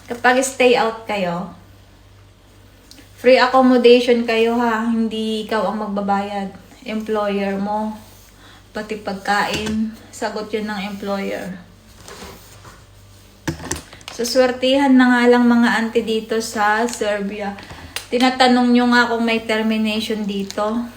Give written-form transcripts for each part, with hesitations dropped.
kapag stay out kayo, free accommodation kayo ha, hindi ikaw ang magbabayad. Employer mo, pati pagkain, sagot yun ng employer. Suswertihan na nga lang mga auntie dito sa Serbia. Tinatanong nyo nga kung may termination dito.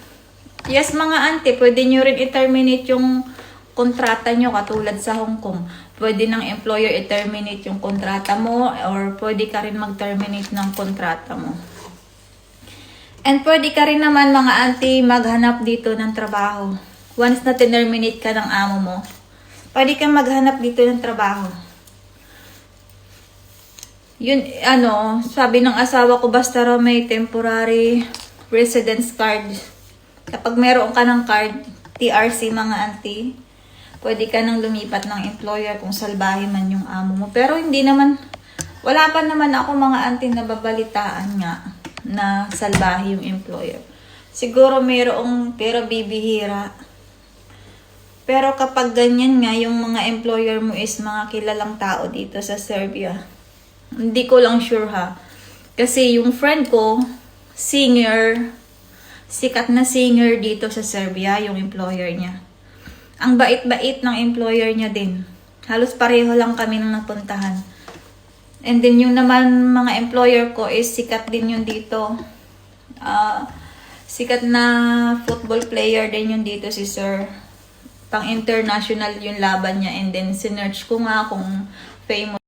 Yes mga auntie, pwede nyo rin i-terminate yung kontrata nyo katulad sa Hong Kong. Pwede ng employer i-terminate yung kontrata mo or pwede ka rin mag-terminate ng kontrata mo. And pwede ka rin naman mga auntie maghanap dito ng trabaho. Once na terminate ka ng amo mo, pwede kang maghanap dito ng trabaho. Yun, sabi ng asawa ko, basta raw may temporary residence card. Kapag meron ka ng card, TRC mga auntie, pwede ka nang lumipat ng employer kung salbahe man yung amo mo. Pero hindi naman, wala pa naman ako mga auntie na babalitaan nga na salbahe yung employer. Siguro mayroong, pero bibihira. Pero kapag ganyan nga, yung mga employer mo is mga kilalang tao dito sa Serbia. Hindi ko lang sure ha. Kasi yung friend ko, singer, sikat na singer dito sa Serbia, yung employer niya. Ang bait-bait ng employer niya din. Halos pareho lang kami nang napuntahan. And then yung naman mga employer ko is sikat din yun dito. Sikat na football player din yun dito si Sir. Pang international yung laban niya. And then sinearch ko nga kung famous